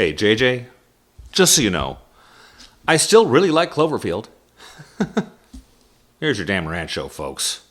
Hey, JJ, just so you know, I still really like Cloverfield. Here's your damn rant show, folks.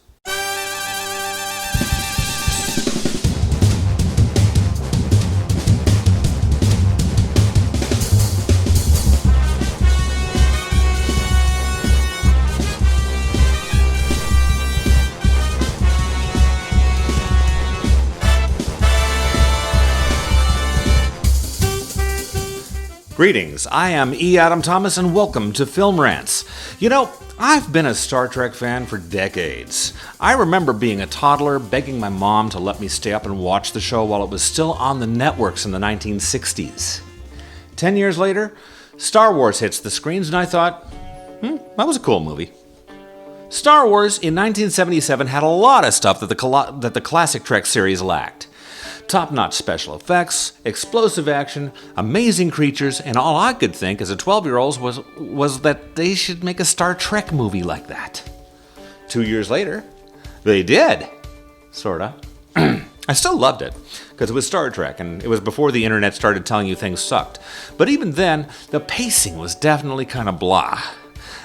Greetings, I am E. Adam Thomas and welcome to Film Rants. You know, I've been a Star Trek fan for decades. I remember being a toddler begging my mom to let me stay up and watch the show while it was still on the networks in the 1960s. 10 years later, Star Wars hits the screens and I thought, that was a cool movie. Star Wars in 1977 had a lot of stuff that the classic Trek series lacked. Top-notch special effects, explosive action, amazing creatures, and all I could think as a 12-year-old was that they should make a Star Trek movie like that. 2 years later, they did. Sorta. I still loved it, because it was Star Trek, and it was before the internet started telling you things sucked. But even then, the pacing was definitely kind of blah.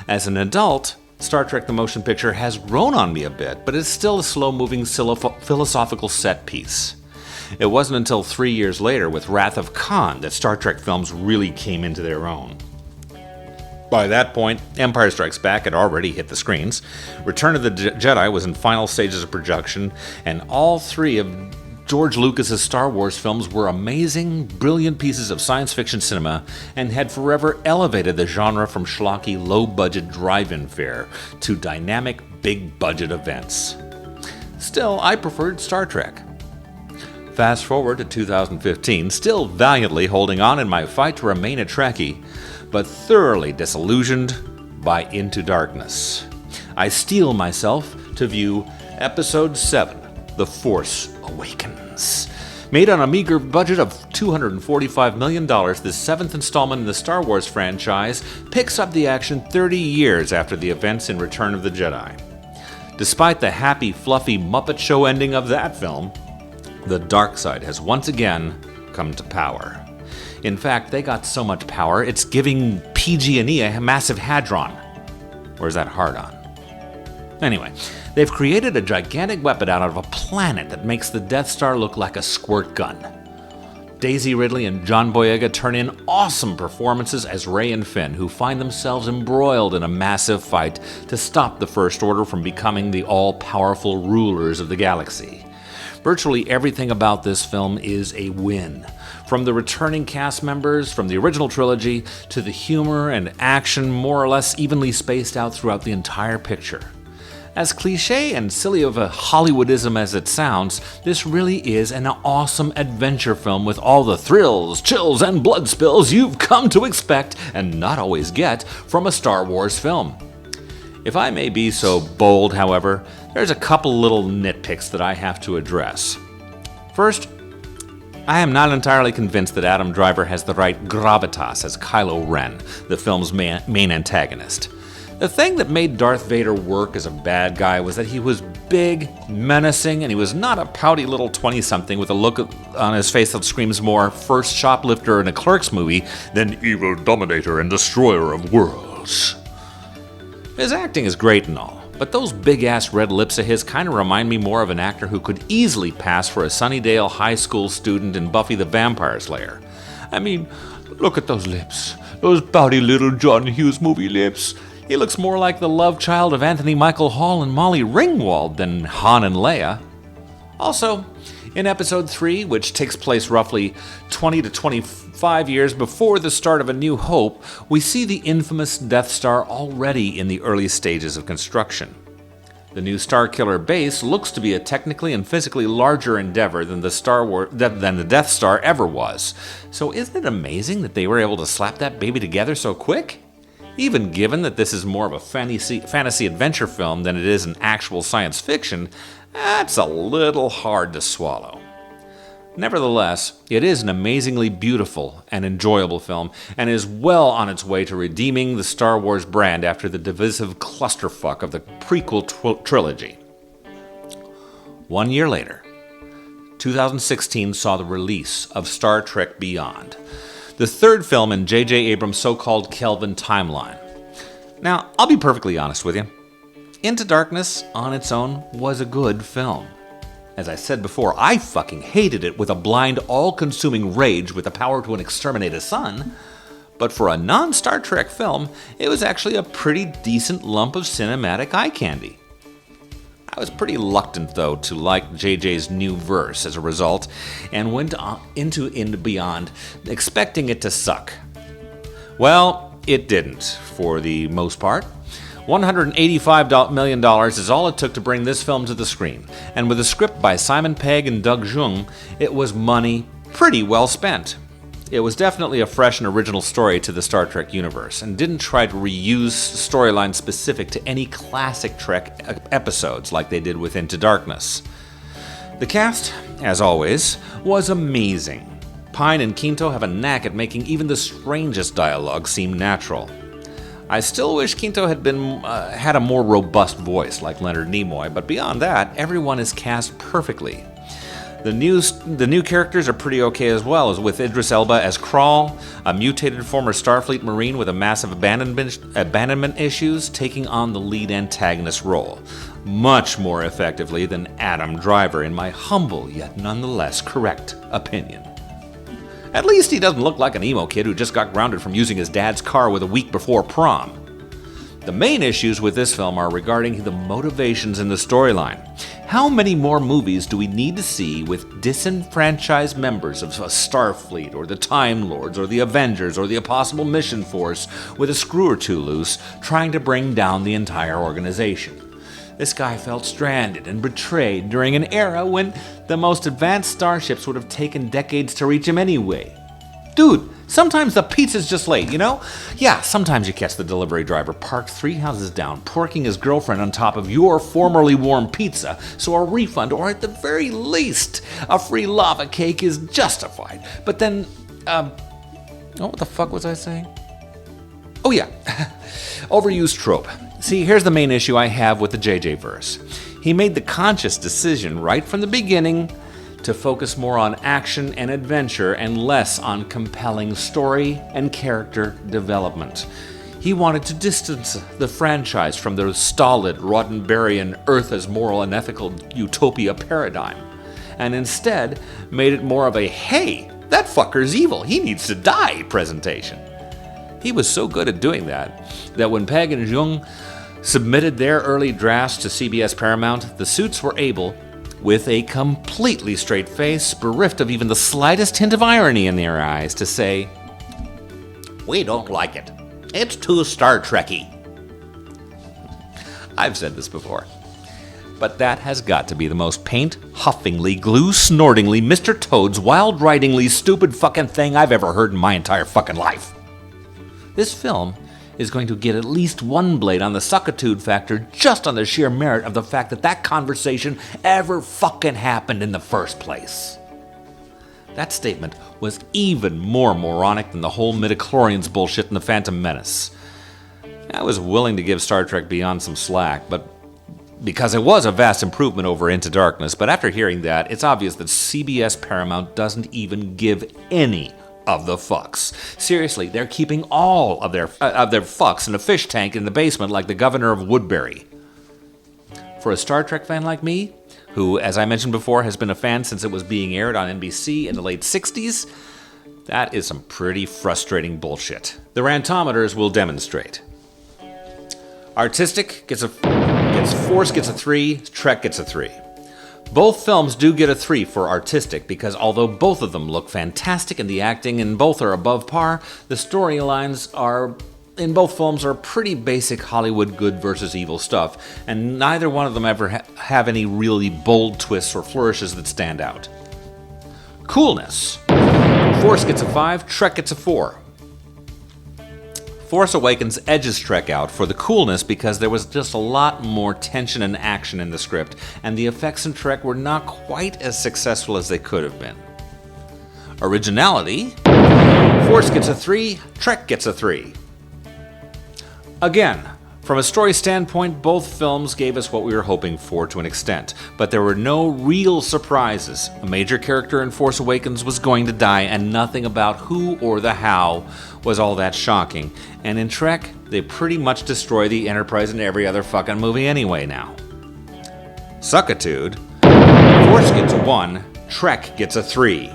As an adult, Star Trek the Motion Picture has grown on me a bit, but it's still a slow-moving philosophical set piece. It wasn't until 3 years later with Wrath of Khan that Star Trek films really came into their own. By that point, Empire Strikes Back had already hit the screens, Return of the Jedi was in final stages of production, and all three of George Lucas's Star Wars films were amazing, brilliant pieces of science fiction cinema and had forever elevated the genre from schlocky, low-budget drive-in fare to dynamic, big-budget events. Still, I preferred Star Trek. Fast forward to 2015, still valiantly holding on in my fight to remain a Trekkie, but thoroughly disillusioned by Into Darkness. I steel myself to view Episode 7, The Force Awakens. Made on a meager budget of $245 million, this seventh installment in the Star Wars franchise picks up the action 30 years after the events in Return of the Jedi. Despite the happy, fluffy Muppet Show ending of that film, the dark side has once again come to power. In fact, they got so much power, it's giving PG&E a massive hadron. Or is that hard-on? Anyway, they've created a gigantic weapon out of a planet that makes the Death Star look like a squirt gun. Daisy Ridley and John Boyega turn in awesome performances as Rey and Finn, who find themselves embroiled in a massive fight to stop the First Order from becoming the all-powerful rulers of the galaxy. Virtually everything about this film is a win. From the returning cast members from the original trilogy to the humor and action more or less evenly spaced out throughout the entire picture. As cliche and silly of a Hollywoodism as it sounds, this really is an awesome adventure film with all the thrills, chills, and blood spills you've come to expect and not always get from a Star Wars film. If I may be so bold, however, there's a couple little nitpicks that I have to address. First, I am not entirely convinced that Adam Driver has the right gravitas as Kylo Ren, the film's main antagonist. The thing that made Darth Vader work as a bad guy was that he was big, menacing, and he was not a pouty little 20-something with a look on his face that screams more first shoplifter in a Clerks movie than evil dominator and destroyer of worlds. His acting is great and all, but those big-ass red lips of his kind of remind me more of an actor who could easily pass for a Sunnydale high school student in Buffy the Vampire Slayer. I mean, look at those lips. Those pouty little John Hughes movie lips. He looks more like the love child of Anthony Michael Hall and Molly Ringwald than Han and Leia. Also, in Episode 3, which takes place roughly 20 to 25 years before the start of A New Hope, we see the infamous Death Star already in the early stages of construction. The new Starkiller base looks to be a technically and physically larger endeavor than the Death Star ever was. So isn't it amazing that they were able to slap that baby together so quick? Even given that this is more of a fantasy adventure film than it is an actual science fiction, that's a little hard to swallow. Nevertheless, it is an amazingly beautiful and enjoyable film, and is well on its way to redeeming the Star Wars brand after the divisive clusterfuck of the prequel trilogy. 1 year later, 2016 saw the release of Star Trek Beyond. the third film in J.J. Abrams' so-called Kelvin timeline. Now, I'll be perfectly honest with you. Into Darkness, on its own, was a good film. As I said before, I fucking hated it with a blind, all-consuming rage with the power to exterminate a sun. But for a non-Star Trek film, it was actually a pretty decent lump of cinematic eye candy. I was pretty reluctant, though, to like JJ's new verse as a result, and went into Beyond expecting it to suck. Well, it didn't, for the most part. $185 million is all it took to bring this film to the screen, and with a script by Simon Pegg and Doug Jung, it was money pretty well spent. It was definitely a fresh and original story to the Star Trek universe, and didn't try to reuse storylines specific to any classic Trek episodes like they did with Into Darkness. The cast, as always, was amazing. Pine and Quinto have a knack at making even the strangest dialogue seem natural. I still wish Quinto had a more robust voice like Leonard Nimoy, but beyond that, everyone is cast perfectly. The new characters are pretty okay as well, as with Idris Elba as Krall, a mutated former Starfleet Marine with a massive abandonment issues, taking on the lead antagonist role, much more effectively than Adam Driver, in my humble yet nonetheless correct opinion. At least he doesn't look like an emo kid who just got grounded from using his dad's car with a week before prom. The main issues with this film are regarding the motivations in the storyline. How many more movies do we need to see with disenfranchised members of Starfleet, or the Time Lords, or the Avengers, or the Impossible Mission Force with a screw or two loose, trying to bring down the entire organization? This guy felt stranded and betrayed during an era when the most advanced starships would have taken decades to reach him anyway. Dude, sometimes the pizza's just late, you know? Yeah, sometimes you catch the delivery driver parked 3 houses down, porking his girlfriend on top of your formerly warm pizza, so a refund, or at the very least, a free lava cake is justified. But then, what the fuck was I saying? Oh yeah, overused trope. See, here's the main issue I have with the JJ verse. He made the conscious decision right from the beginning to focus more on action and adventure and less on compelling story and character development. He wanted to distance the franchise from the stolid, Roddenberryan Earth as moral and ethical utopia paradigm, and instead made it more of a, hey, that fucker's evil, he needs to die presentation. He was so good at doing that when Pegg and Jung submitted their early drafts to CBS Paramount, the suits were able, with a completely straight face, bereft of even the slightest hint of irony in their eyes, to say, "We don't like it. It's too Star Trek-y." I've said this before, but that has got to be the most paint-huffingly, glue-snortingly, Mr. Toad's wild-ridingly stupid fucking thing I've ever heard in my entire fucking life. This film is going to get at least one blade on the suckitude factor just on the sheer merit of the fact that that conversation ever fucking happened in the first place. That statement was even more moronic than the whole midichlorians bullshit in The Phantom Menace. I was willing to give Star Trek Beyond some slack, but because it was a vast improvement over Into Darkness, but after hearing that, it's obvious that CBS Paramount doesn't even give any of the fucks. Seriously, they're keeping all of their fucks in a fish tank in the basement like the governor of Woodbury. For a Star Trek fan like me, who, as I mentioned before, has been a fan since it was being aired on NBC in the late 60s, that is some pretty frustrating bullshit. The rantometers will demonstrate. Artistic Force gets a 3, Trek gets a 3. Both films do get a 3 for artistic because although both of them look fantastic and the acting in both are above par, the storylines in both films are pretty basic Hollywood good versus evil stuff, and neither one of them ever have any really bold twists or flourishes that stand out. Coolness. Force gets a 5, Trek gets a 4. Force Awakens edges Trek out for the coolness because there was just a lot more tension and action in the script, and the effects in Trek were not quite as successful as they could have been. Originality. Force gets a 3, Trek gets a 3. Again, From a story standpoint, both films gave us what we were hoping for to an extent, but there were no real surprises. A major character in Force Awakens was going to die, and nothing about who or the how was all that shocking. And in Trek, they pretty much destroy the Enterprise in every other fucking movie anyway now. Suckitude. Force gets a 1, Trek gets a 3.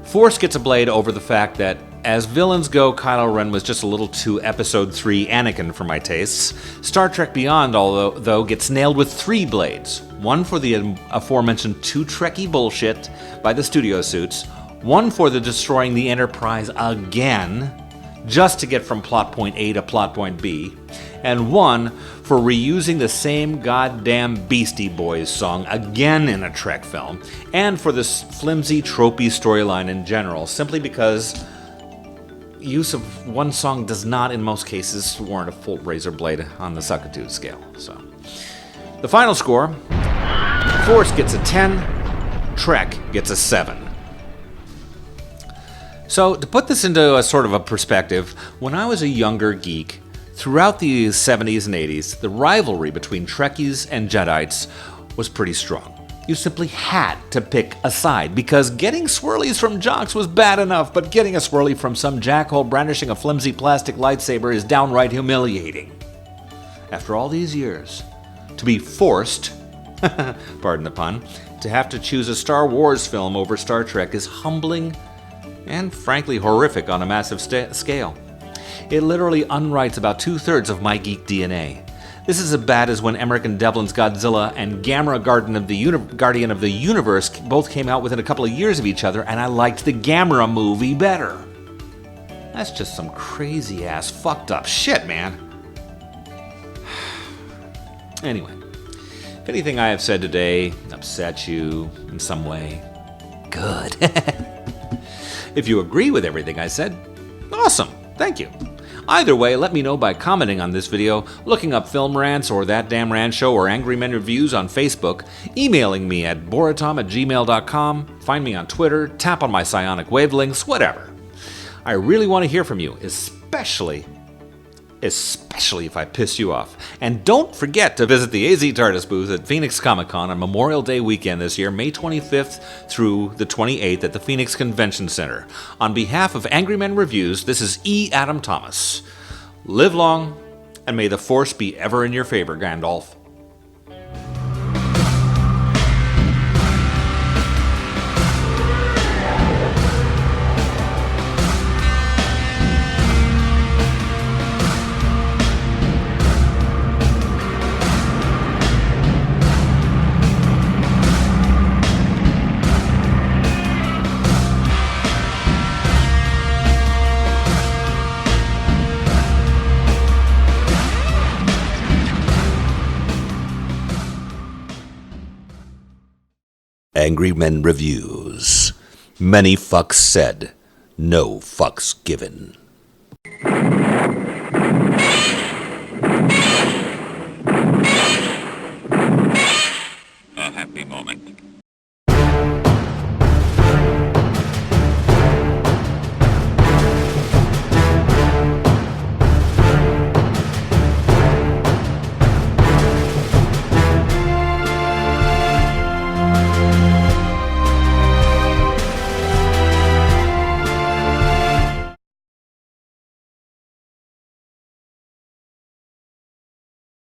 Force gets a blade over the fact that, as villains go, Kylo Ren was just a little too Episode 3 Anakin for my tastes. Star Trek Beyond, though, gets nailed with 3 blades. One for the aforementioned too Trekky bullshit by the studio suits, one for the destroying the Enterprise again, just to get from plot point A to plot point B, and one for reusing the same goddamn Beastie Boys song again in a Trek film, and for this flimsy, tropey storyline in general, simply because use of one song does not, in most cases, warrant a full razor blade on the Suckitude scale. So, the final score, Force gets a 10, Trek gets a 7. So, to put this into a sort of a perspective, when I was a younger geek, throughout the 70s and 80s, the rivalry between Trekkies and Jedites was pretty strong. You simply had to pick a side, because getting swirlies from jocks was bad enough, but getting a swirly from some jackhole brandishing a flimsy plastic lightsaber is downright humiliating. After all these years, to be forced, pardon the pun, to have to choose a Star Wars film over Star Trek is humbling and frankly horrific on a massive scale. It literally unwrites about 2/3 of my geek DNA. This is as bad as when Emmerich and Devlin's Godzilla and Gamera Guardian of the Universe both came out within a couple of years of each other, and I liked the Gamera movie better. That's just some crazy ass fucked up shit, man. Anyway, if anything I have said today upset you in some way, good. If you agree with everything I said, awesome, thank you. Either way, let me know by commenting on this video, looking up Film Rants or That Damn Rant Show or Angry Men Reviews on Facebook, emailing me at boritom@gmail.com, find me on Twitter, tap on my psionic wavelengths, whatever. I really want to hear from you, especially if I piss you off. And don't forget to visit the AZ TARDIS booth at Phoenix Comic-Con on Memorial Day weekend this year, May 25th through the 28th at the Phoenix Convention Center. On behalf of Angry Men Reviews, this is E. Adam Thomas. Live long, and may the Force be ever in your favor, Gandalf. Angry Men Reviews. Many fucks said, no fucks given.